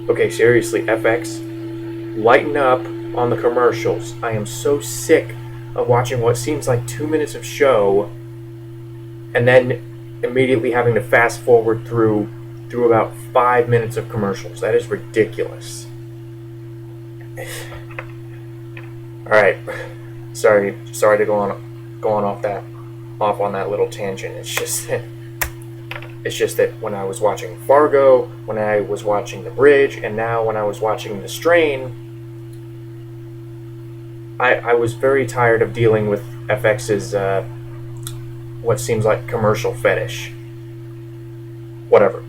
Okay, seriously, FX, lighten up on the commercials. I am so sick of watching what seems like 2 minutes of show and then immediately having to fast forward through about 5 minutes of commercials. That is ridiculous. All right, sorry to go on off on that little tangent. It's just that when I was watching Fargo, when I was watching The Bridge, and now when I was watching The Strain, I was very tired of dealing with FX's what seems like commercial fetish. Whatever.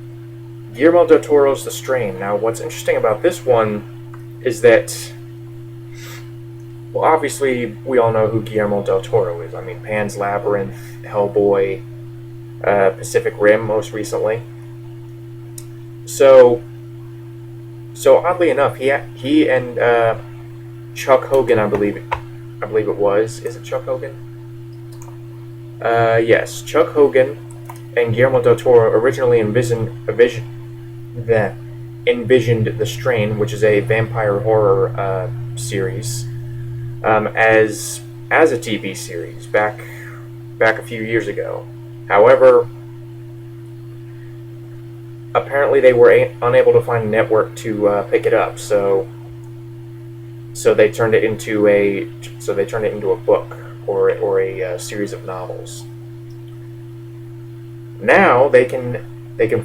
Guillermo del Toro's The Strain. Now, what's interesting about this one is that, well, obviously we all know who Guillermo del Toro is. I mean, Pan's Labyrinth, Hellboy, Pacific Rim, most recently. So oddly enough, he and Chuck Hogan, I believe it was. Is it Chuck Hogan? Yes, Chuck Hogan and Guillermo del Toro originally envisioned The Strain, which is a vampire horror series, as a TV series back a few years ago. However, apparently they were unable to find a network to pick it up, so they turned it into a book or a series of novels. Now they can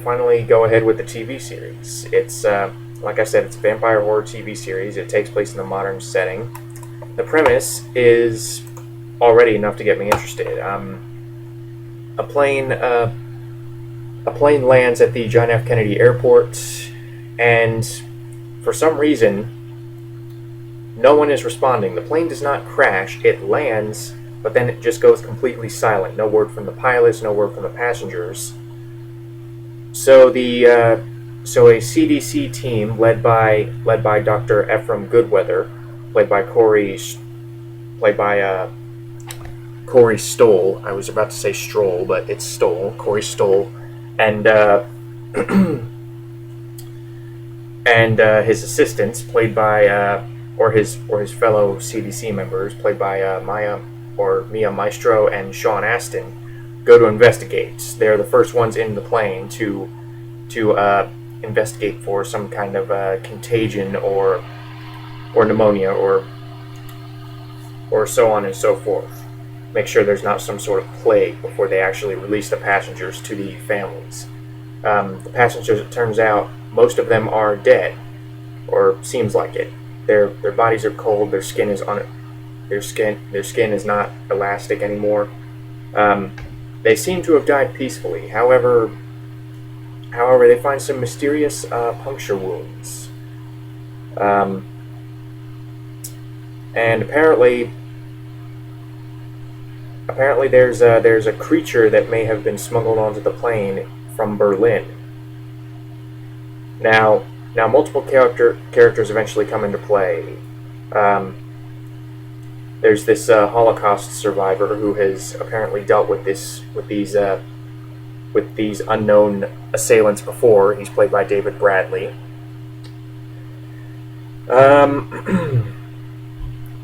finally go ahead with the TV series. It's like I said, it's a vampire horror TV series. It takes place in a modern setting. The premise is already enough to get me interested. A plane lands at the John F. Kennedy Airport, and for some reason, no one is responding. The plane does not crash. It lands, but then it just goes completely silent. No word from the pilots. No word from the passengers. So a CDC team led by Dr. Ephraim Goodweather, played by Corey Stoll. I was about to say Stroll, but it's Stoll. Corey Stoll, and and his assistants, played by or his fellow CDC members, played by Mia Maestro and Sean Astin, go to investigate. They're the first ones in the plane to investigate for some kind of contagion or pneumonia or so on and so forth. Make sure there's not some sort of plague before they actually release the passengers to the families. The passengers, it turns out, most of them are dead, or seems like it. Their bodies are cold. Their skin is their skin is not elastic anymore. They seem to have died peacefully. However, they find some mysterious puncture wounds, and apparently there's a creature that may have been smuggled onto the plane from Berlin. Now multiple characters eventually come into play. There's this Holocaust survivor who has apparently dealt with these unknown assailants before. He's played by David Bradley.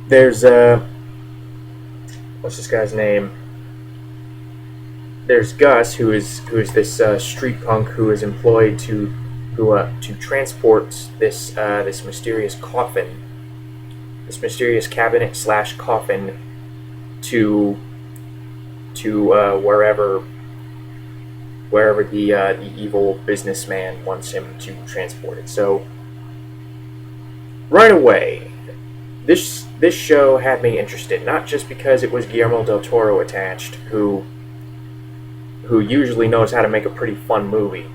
There's what's this guy's name? There's Gus, who is this street punk who is employed to transport this mysterious coffin, this mysterious cabinet / coffin to wherever the evil businessman wants him to transport it. So right away, this show had me interested, not just because it was Guillermo del Toro attached, who usually knows how to make a pretty fun movie,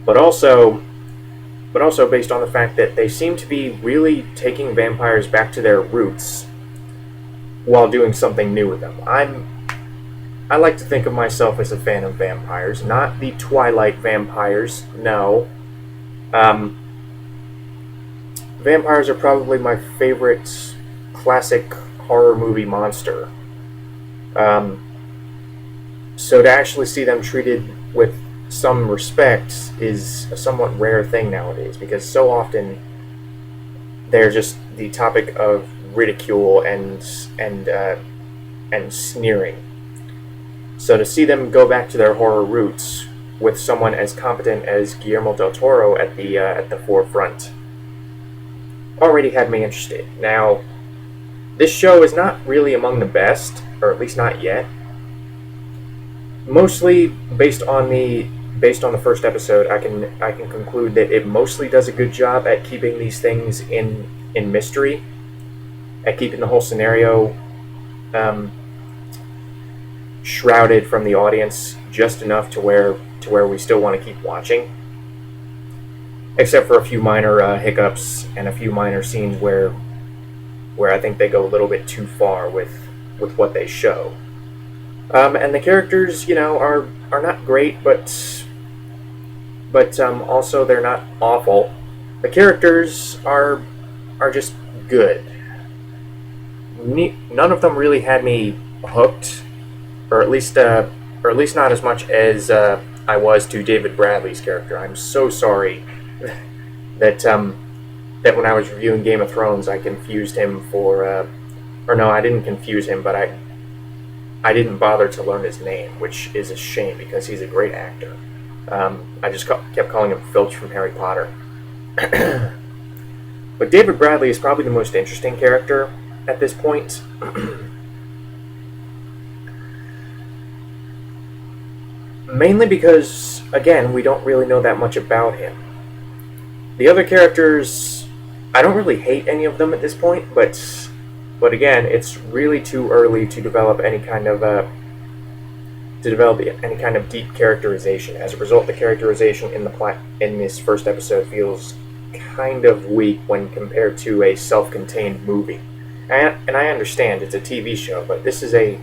but also based on the fact that they seem to be really taking vampires back to their roots while doing something new with them. I like to think of myself as a fan of vampires, not the Twilight vampires, no. Vampires are probably my favorite classic horror movie monster. So to actually see them treated with some respects, is a somewhat rare thing nowadays, because so often they're just the topic of ridicule and sneering. So to see them go back to their horror roots with someone as competent as Guillermo del Toro at the forefront already had me interested. Now, this show is not really among the best, or at least not yet. Mostly based on the first episode, I can conclude that it mostly does a good job at keeping these things in mystery, at keeping the whole scenario shrouded from the audience just enough to where we still want to keep watching, except for a few minor hiccups and a few minor scenes where I think they go a little bit too far with what they show. And the characters, are not great, but also they're not awful. The characters are just good. None of them really had me hooked, or at least not as much as I was to David Bradley's character. I'm so sorry that when I was reviewing Game of Thrones, I confused him or no, I didn't confuse him, but I didn't bother to learn his name, which is a shame because he's a great actor. I just kept calling him Filch from Harry Potter. But David Bradley is probably the most interesting character at this point. Mainly because, again, we don't really know that much about him. The other characters, I don't really hate any of them at this point, but again, it's really too early to develop any kind of deep characterization. As a result, the characterization in this first episode feels kind of weak when compared to a self-contained movie. And I understand it's a TV show, but this is a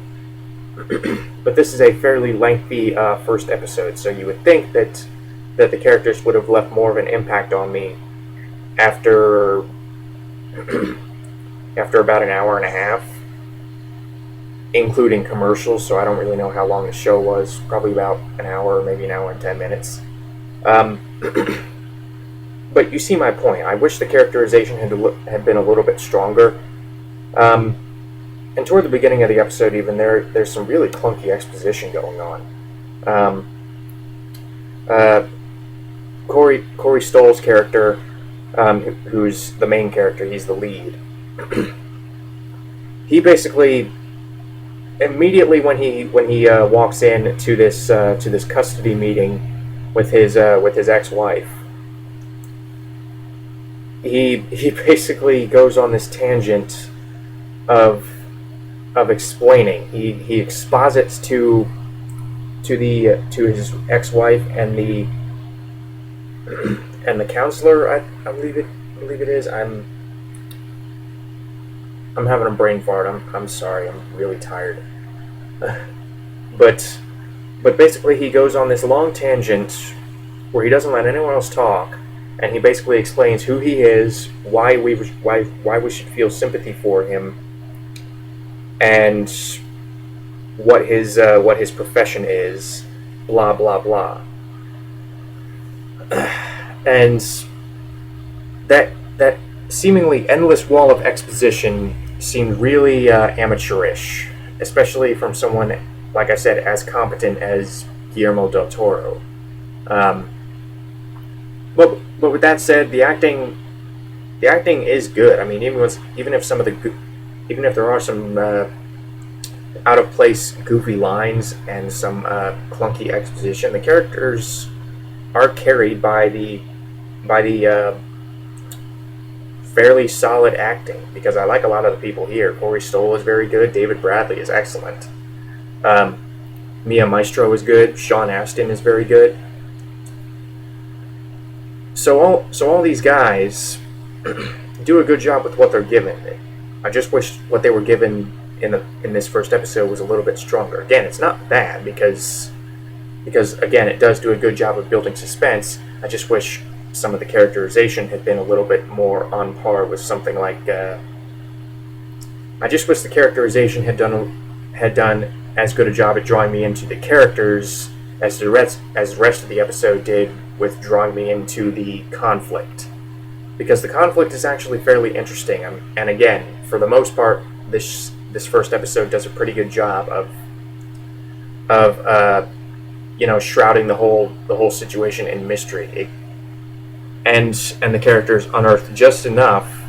fairly lengthy first episode, so you would think that the characters would have left more of an impact on me after about an hour and a half, including commercials, so I don't really know how long the show was. Probably about an hour, maybe an hour and 10 minutes. But you see my point. I wish the characterization had been a little bit stronger. And toward the beginning of the episode, even there's some really clunky exposition going on. Corey Stoll's character, who's the main character, he's the lead. He basically immediately when he walks in to this custody meeting with his ex-wife, he basically goes on this tangent of explaining. He exposits to his ex-wife and the counselor. I believe it is. I'm having a brain fart. I'm sorry. I'm really tired. But basically, he goes on this long tangent where he doesn't let anyone else talk, and he basically explains who he is, why we should feel sympathy for him, and what his profession is, blah blah blah. And that seemingly endless wall of exposition seemed really amateurish, especially from someone, like I said, as competent as Guillermo del Toro. But with that said, the acting is good. I mean, even if there are some out of place, goofy lines and some clunky exposition, the characters are carried by the fairly solid acting, because I like a lot of the people here. Corey Stoll is very good. David Bradley is excellent. Mia Maestro is good. Sean Astin is very good. So all these guys do a good job with what they're given. I just wish what they were given in this first episode was a little bit stronger. Again, it's not bad because again, it does do a good job of building suspense. I just wish some of the characterization had been a little bit more on par with something like. I just wish the characterization had done as good a job at drawing me into the characters as the rest of the episode did with drawing me into the conflict, because the conflict is actually fairly interesting. And again, for the most part, this first episode does a pretty good job of shrouding the whole situation in mystery. And the characters unearthed just enough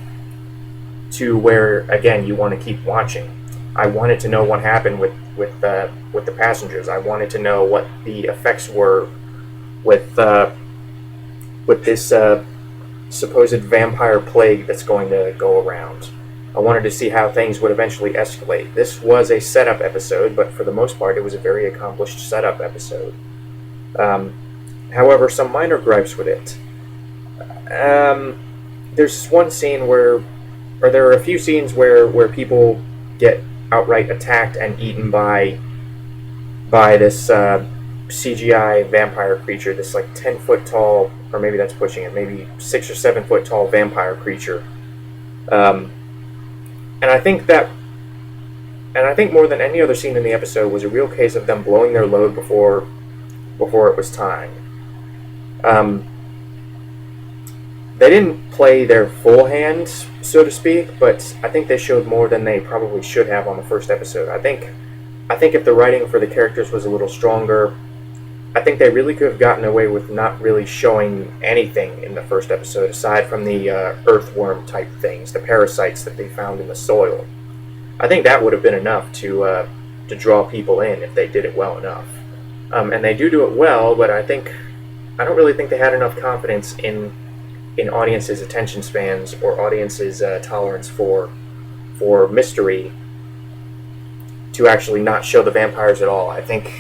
to where, again, you want to keep watching. I wanted to know what happened with the passengers. I wanted to know what the effects were with this supposed vampire plague that's going to go around. I wanted to see how things would eventually escalate. This was a setup episode, but for the most part, it was a very accomplished setup episode. However, some minor gripes with it. There's one scene or there are a few scenes where people get outright attacked and eaten by this CGI vampire creature, this like 10-foot tall, or maybe that's pushing it, maybe 6 or 7 foot tall vampire creature. And I think more than any other scene in the episode was a real case of them blowing their load before it was time. They didn't play their full hand, so to speak, but I think they showed more than they probably should have on the first episode. I think if the writing for the characters was a little stronger, I think they really could have gotten away with not really showing anything in the first episode, aside from the earthworm type things, the parasites that they found in the soil. I think that would have been enough to draw people in if they did it well enough. And they do it well, but I don't really think they had enough confidence in audiences' attention spans or audiences' tolerance for mystery to actually not show the vampires at all. I think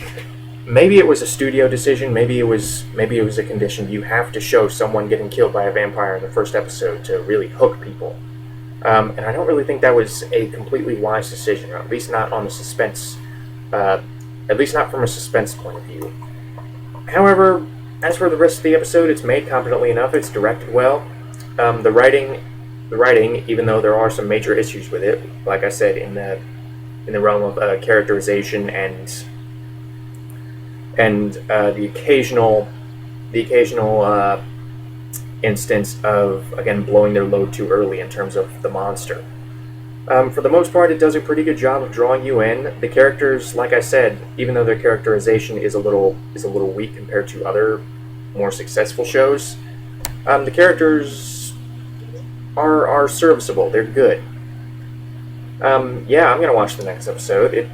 maybe it was a studio decision, maybe it was a condition. You have to show someone getting killed by a vampire in the first episode to really hook people. And I don't really think that was a completely wise decision, or at least not on the suspense, at least not from a suspense point of view. However, as for the rest of the episode, it's made competently enough, it's directed well. The writing, even though there are some major issues with it, like I said, in the realm of characterization and the occasional instance of, again, blowing their load too early in terms of the monster. For the most part, it does a pretty good job of drawing you in. The characters, like I said, even though their characterization is a little weak compared to other more successful shows, the characters are serviceable. They're good. I'm gonna watch the next episode.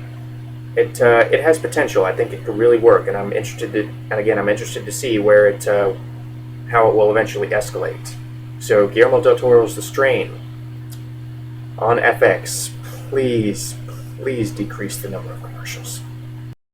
It has potential. I think it could really work, and I'm interested to see how it will eventually escalate. So, Guillermo del Toro's The Strain on FX. Please decrease the number of commercials.